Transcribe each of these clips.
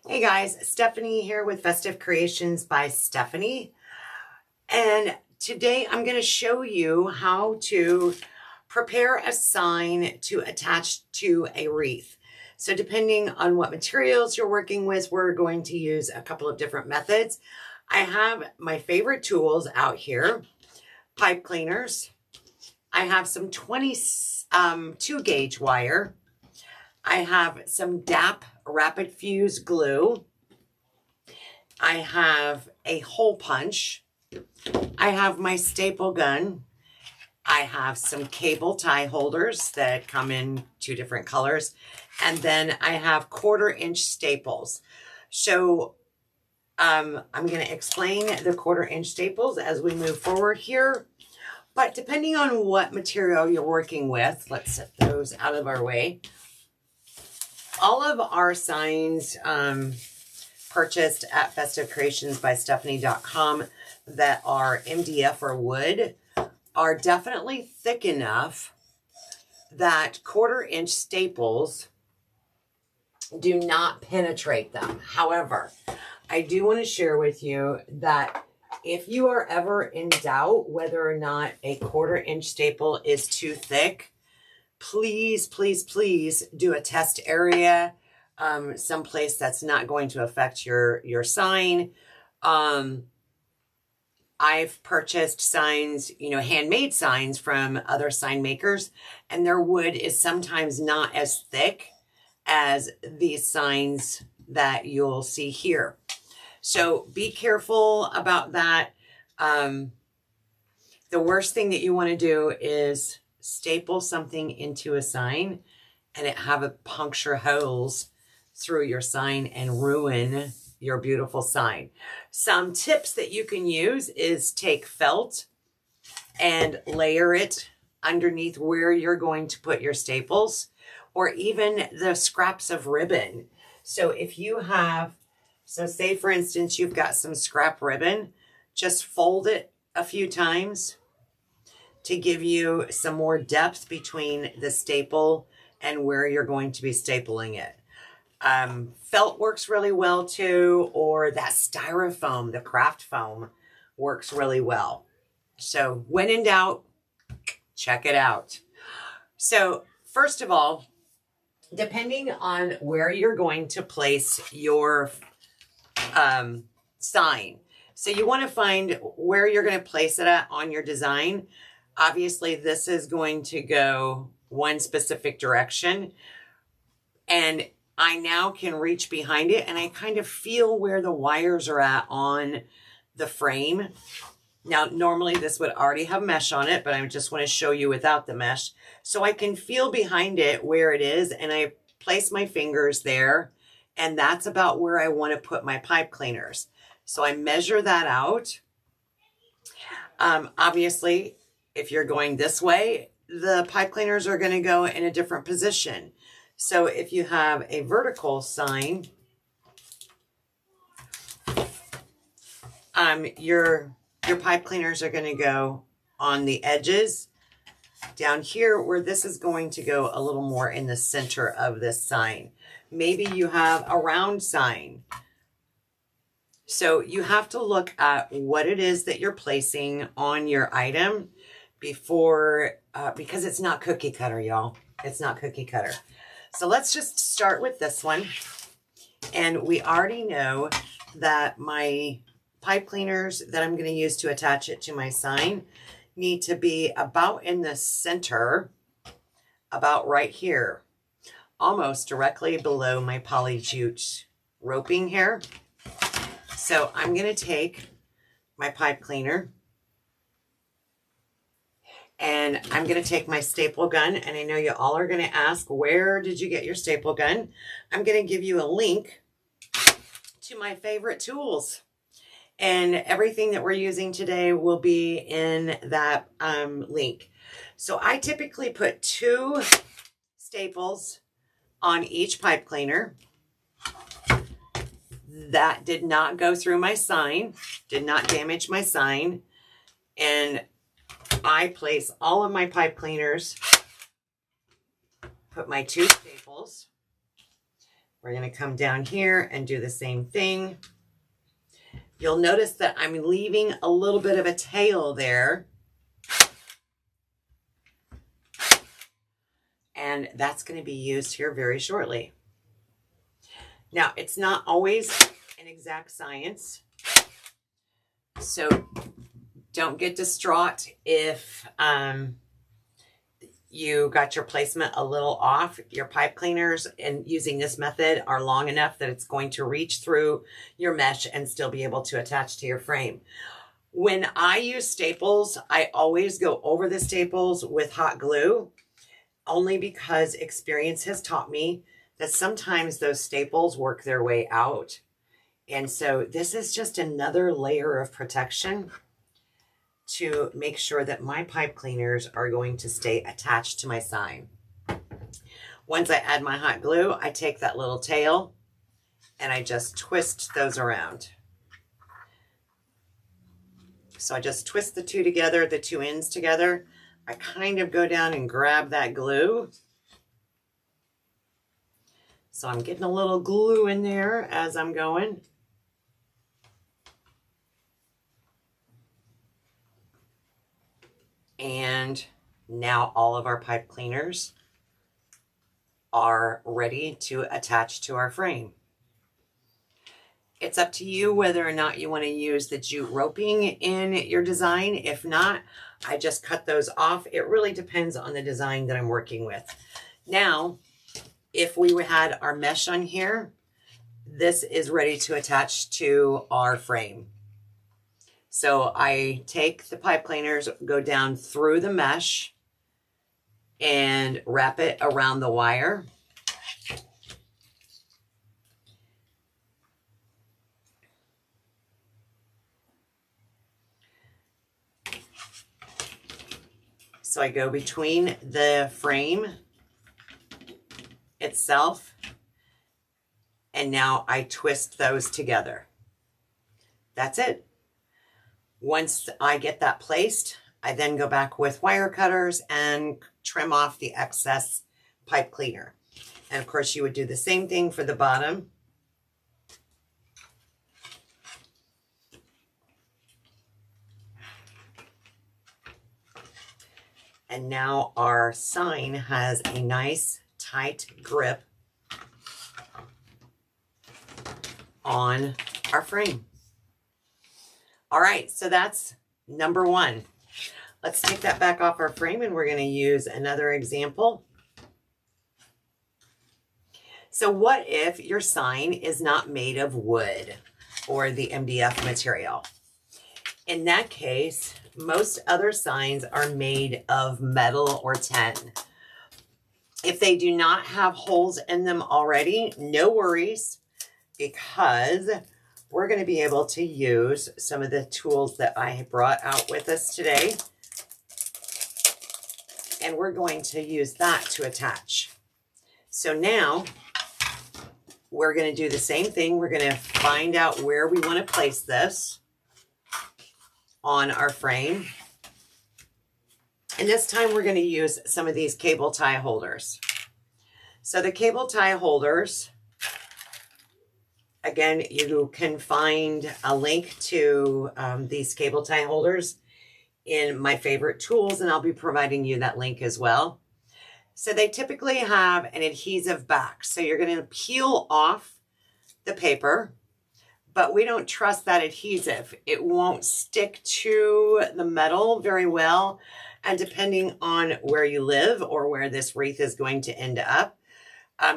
Hey guys, Stephanie here with Festive Creations by Stephanie. And today I'm going to show you how to prepare a sign to attach to a wreath. So depending on what materials you're working with, we're going to use a couple of different methods. I have my favorite tools out here, pipe cleaners. I have some 22 gauge wire. I have some DAP rapid fuse glue. I have a hole punch. I have my staple gun. I have some cable tie holders that come in 2 different colors. And then I have 1/4-inch staples. So I'm going to explain the 1/4-inch staples as we move forward here. But depending on what material you're working with, let's set those out of our way. All of our signs purchased at festivecreationsbystephanie.com that are MDF or wood are definitely thick enough that 1/4-inch staples do not penetrate them. However, I do want to share with you that if you are ever in doubt whether or not a 1/4-inch staple is too thick, please, please, please do a test area, someplace that's not going to affect your sign. I've purchased signs, handmade signs from other sign makers, and their wood is sometimes not as thick as these signs that you'll see here. So be careful about that. The worst thing that you want to do is staple something into a sign and it have a puncture holes through your sign and ruin your beautiful sign. Some tips that you can use is take felt and layer it underneath where you're going to put your staples, or even the scraps of ribbon. So if you have, say for instance, you've got some scrap ribbon, just fold it a few times to give you some more depth between the staple and where you're going to be stapling it. Felt works really well too, or that styrofoam, the craft foam, works really well. So when in doubt, check it out. So first of all, depending on where you're going to place your sign, so you want to find where you're going to place it at on your design. Obviously, this is going to go one specific direction, and I now can reach behind it and I kind of feel where the wires are at on the frame. Now, normally this would already have mesh on it, but I just want to show you without the mesh. So I can feel behind it where it is, and I place my fingers there, and that's about where I want to put my pipe cleaners. So I measure that out. Obviously, if you're going this way, the pipe cleaners are going to go in a different position. So if you have a vertical sign, your pipe cleaners are going to go on the edges down here, where this is going to go a little more in the center of this sign. Maybe you have a round sign. So you have to look at what it is that you're placing on your item before, because it's not cookie cutter, y'all. It's not cookie cutter. So let's just start with this one. And we already know that my pipe cleaners that I'm going to use to attach it to my sign need to be about in the center, about right here, almost directly below my poly jute roping here. So I'm going to take my pipe cleaner, and I'm going to take my staple gun. And I know you all are going to ask, where did you get your staple gun? I'm going to give you a link to my favorite tools. And everything that we're using today will be in that link. So I typically put 2 staples on each pipe cleaner. That did not go through my sign, did not damage my sign. And I place all of my pipe cleaners, put my 2 staples, We're going to come down here and do the same thing. You'll notice that I'm leaving a little bit of a tail there. And that's going to be used here very shortly. Now, it's not always an exact science, so don't get distraught if you got your placement a little off. Your pipe cleaners and using this method are long enough that it's going to reach through your mesh and still be able to attach to your frame. When I use staples, I always go over the staples with hot glue, only because experience has taught me that sometimes those staples work their way out. And so this is just another layer of protection to make sure that my pipe cleaners are going to stay attached to my sign. Once I add my hot glue, I take that little tail and I just twist those around. So I just twist the two together, the two ends together. I kind of go down and grab that glue. So I'm getting a little glue in there as I'm going. And now all of our pipe cleaners are ready to attach to our frame. It's up to you whether or not you want to use the jute roping in your design. If not, I just cut those off. It really depends on the design that I'm working with. Now, if we had our mesh on here, this is ready to attach to our frame. So I take the pipe cleaners, go down through the mesh and wrap it around the wire. So I go between the frame itself, and now I twist those together. That's it. Once I get that placed, I then go back with wire cutters and trim off the excess pipe cleaner. And of course you would do the same thing for the bottom. And now our sign has a nice tight grip on our frame. All right, so that's number one. Let's take that back off our frame and we're going to use another example. So what if your sign is not made of wood or the MDF material? In that case, most other signs are made of metal or tin. If they do not have holes in them already, no worries, because we're going to be able to use some of the tools that I brought out with us today. And we're going to use that to attach. So now we're going to do the same thing. We're going to find out where we want to place this on our frame. And this time we're going to use some of these cable tie holders. So the cable tie holders, again, you can find a link to these cable tie holders in my favorite tools, and I'll be providing you that link as well. So they typically have an adhesive back. So you're going to peel off the paper, but we don't trust that adhesive. It won't stick to the metal very well. And depending on where you live or where this wreath is going to end up,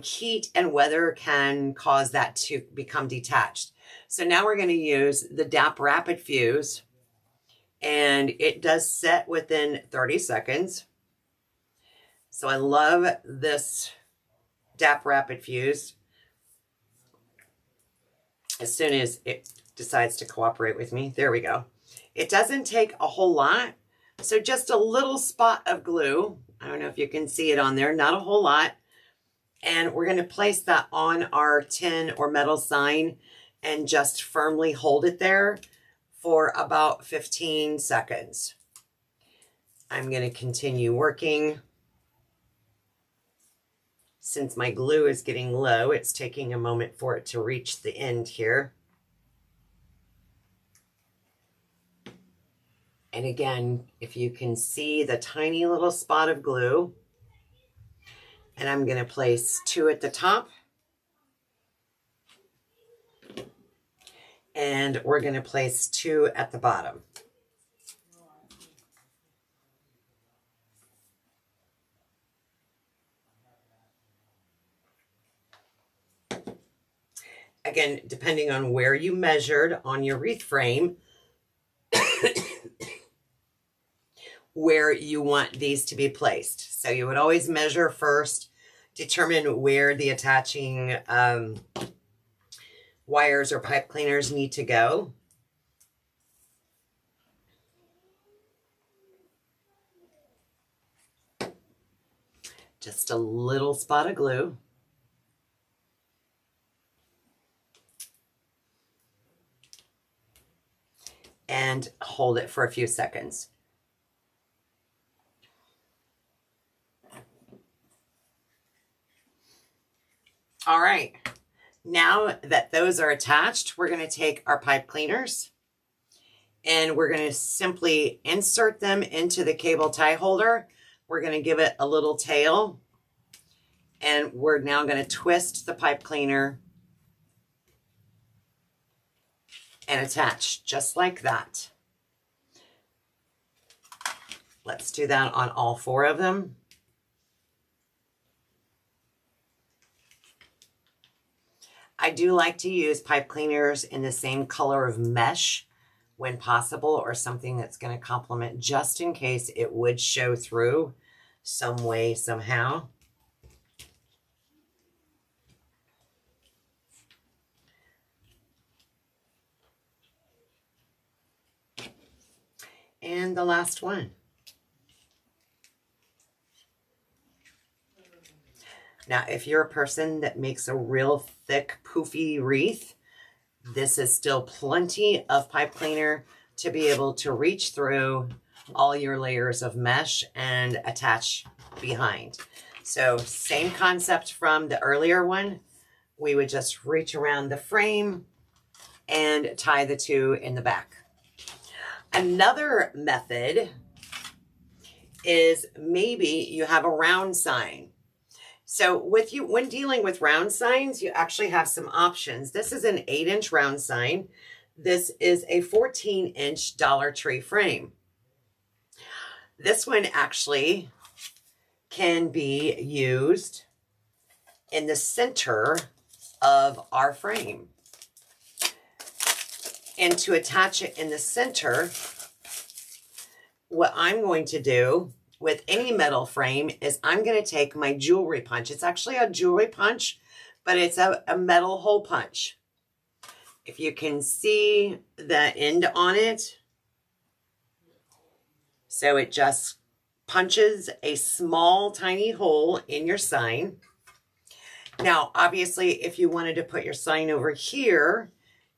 heat and weather can cause that to become detached. So now we're going to use the DAP Rapid Fuse, and it does set within 30 seconds. So I love this DAP Rapid Fuse. As soon as it decides to cooperate with me, there we go. It doesn't take a whole lot. So just a little spot of glue. I don't know if you can see it on there, not a whole lot. And we're going to place that on our tin or metal sign and just firmly hold it there for about 15 seconds. I'm going to continue working. Since my glue is getting low, it's taking a moment for it to reach the end here. And again, if you can see the tiny little spot of glue, and I'm going to place 2 at the top. And we're going to place 2 at the bottom. Again, depending on where you measured on your wreath frame, where you want these to be placed. So you would always measure first, determine where the attaching wires or pipe cleaners need to go. Just a little spot of glue. And hold it for a few seconds. All right, now that those are attached, we're going to take our pipe cleaners and we're going to simply insert them into the cable tie holder. We're going to give it a little tail, and we're now going to twist the pipe cleaner and attach just like that. Let's do that on all 4 of them. I do like to use pipe cleaners in the same color of mesh when possible, or something that's going to complement, just in case it would show through some way, somehow. And the last one. Now, if you're a person that makes a real thick, poofy wreath, this is still plenty of pipe cleaner to be able to reach through all your layers of mesh and attach behind. So same concept from the earlier one. We would just reach around the frame and tie the 2 in the back. Another method is maybe you have a round sign. So when dealing with round signs, you actually have some options. This is an 8-inch round sign. This is a 14-inch Dollar Tree frame. This one actually can be used in the center of our frame. And to attach it in the center, what I'm going to do with any metal frame is I'm going to take my jewelry punch. It's actually a jewelry punch, but it's a metal hole punch. If you can see the end on it, so it just punches a small, tiny hole in your sign. Now, obviously, if you wanted to put your sign over here,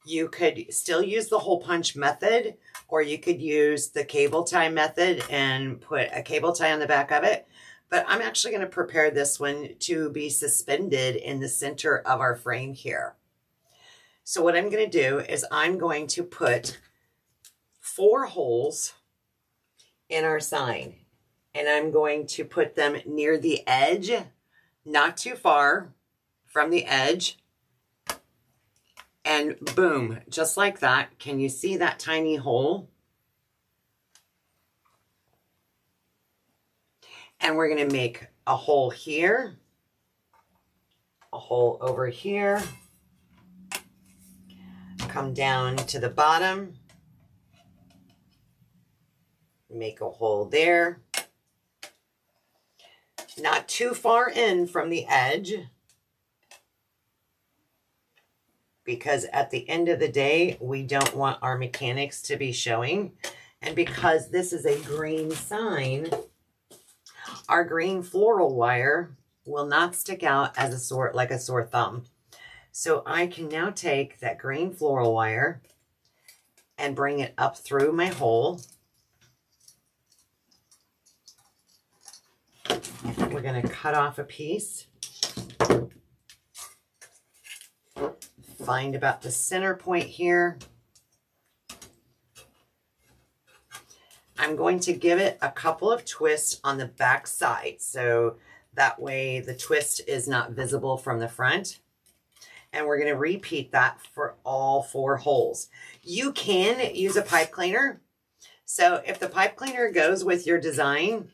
you could still use the hole punch method, or you could use the cable tie method and put a cable tie on the back of it. But I'm actually going to prepare this one to be suspended in the center of our frame here. So what I'm going to do is I'm going to put 4 holes in our sign, and I'm going to put them near the edge, not too far from the edge. And boom, just like that. Can you see that tiny hole? And we're going to make a hole here, a hole over here, come down to the bottom, make a hole there, not too far in from the edge, because at the end of the day, we don't want our mechanics to be showing. And because this is a green sign, our green floral wire will not stick out as like a sore thumb. So I can now take that green floral wire and bring it up through my hole. We're going to cut off a piece. find about the center point here. I'm going to give it a couple of twists on the back side, so that way the twist is not visible from the front. And we're going to repeat that for all 4 holes. You can use a pipe cleaner. So if the pipe cleaner goes with your design,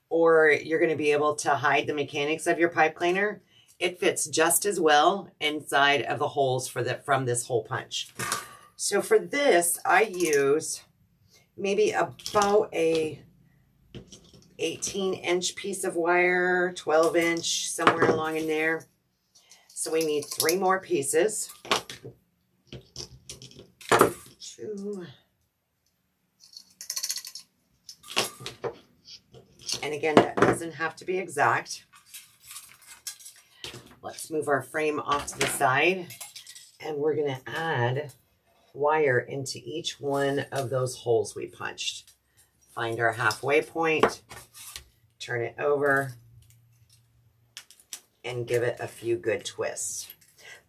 or you're going to be able to hide the mechanics of your pipe cleaner, it fits just as well inside of the holes from this hole punch. So for this, I use maybe about a 18-inch piece of wire, 12-inch, somewhere along in there. So we need 3 more pieces. 2. And again, that doesn't have to be exact. Let's move our frame off to the side, and we're going to add wire into each one of those holes we punched. Find our halfway point, turn it over, and give it a few good twists.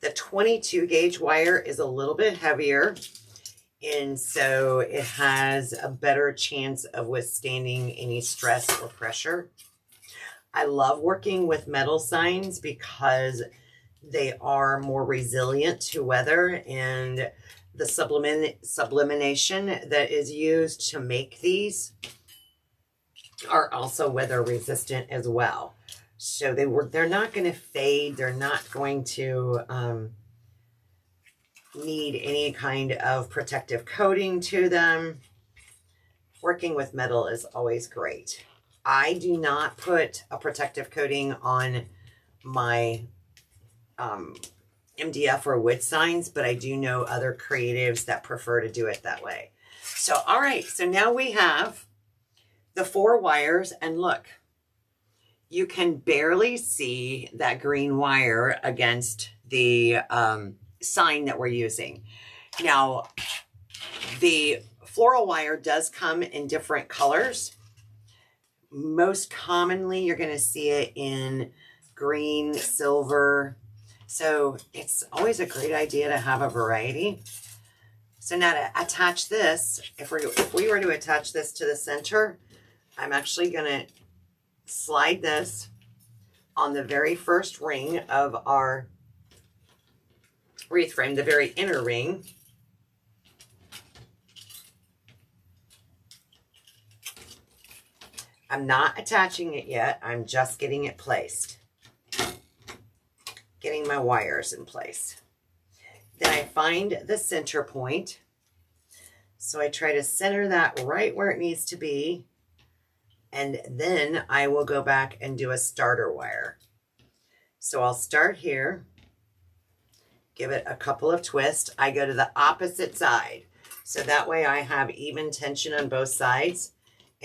The 22 gauge wire is a little bit heavier, and so it has a better chance of withstanding any stress or pressure. I love working with metal signs because they are more resilient to weather, and the sublimation that is used to make these are also weather resistant as well. So they're not going to fade. They're not going to need any kind of protective coating to them. Working with metal is always great. I do not put a protective coating on my MDF or wood signs, but I do know other creatives that prefer to do it that way. So, all right, so now we have the 4 wires, and look, you can barely see that green wire against the sign that we're using. Now, the floral wire does come in different colors. Most commonly, you're going to see it in green, silver. So it's always a great idea to have a variety. So now to attach this, if we were to attach this to the center, I'm actually going to slide this on the very first ring of our wreath frame, the very inner ring. I'm not attaching it yet. I'm just getting it placed. Getting my wires in place. Then I find the center point. So I try to center that right where it needs to be. And then I will go back and do a starter wire. So I'll start here. Give it a couple of twists. I go to the opposite side. So that way I have even tension on both sides.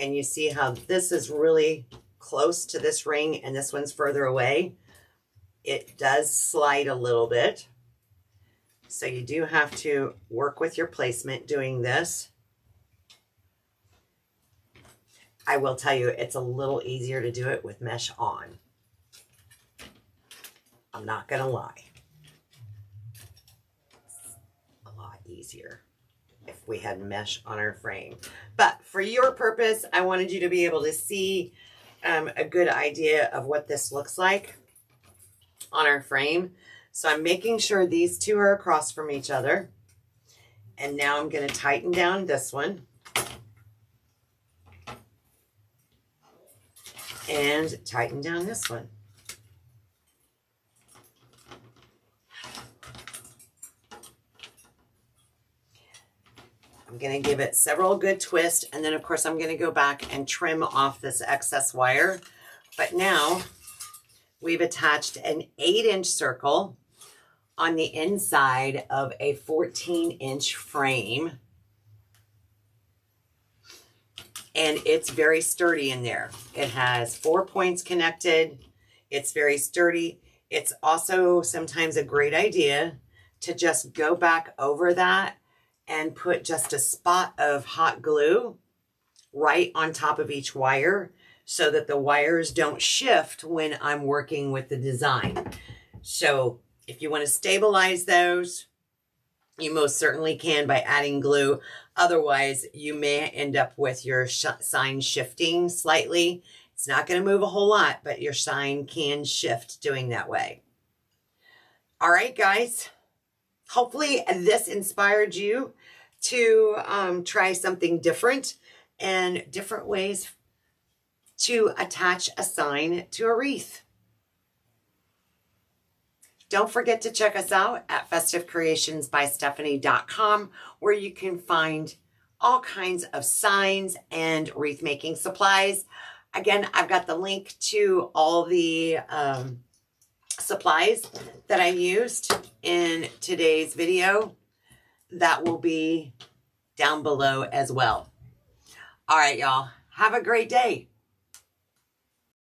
And you see how this is really close to this ring and this one's further away. It does slide a little bit. So you do have to work with your placement doing this. I will tell you, it's a little easier to do it with mesh on. I'm not going to lie. It's a lot easier if we had mesh on our frame. But for your purpose, I wanted you to be able to see a good idea of what this looks like on our frame. So I'm making sure these 2 are across from each other. And now I'm going to tighten down this one. And tighten down this one. I'm going to give it several good twists, and then of course I'm going to go back and trim off this excess wire. But now we've attached an 8-inch circle on the inside of a 14-inch frame. And it's very sturdy in there. It has 4 points connected. It's very sturdy. It's also sometimes a great idea to just go back over that and put just a spot of hot glue right on top of each wire so that the wires don't shift when I'm working with the design. So if you want to stabilize those, You most certainly can by adding glue. Otherwise, you may end up with your sign shifting slightly. It's not going to move a whole lot, but your sign can shift doing that way. All right, guys. Hopefully this inspired you to try something different and different ways to attach a sign to a wreath. Don't forget to check us out at festivecreationsbystephanie.com, where you can find all kinds of signs and wreath making supplies. Again, I've got the link to all the supplies that I used in today's video. That will be down below as well. All right, y'all. Have a great day.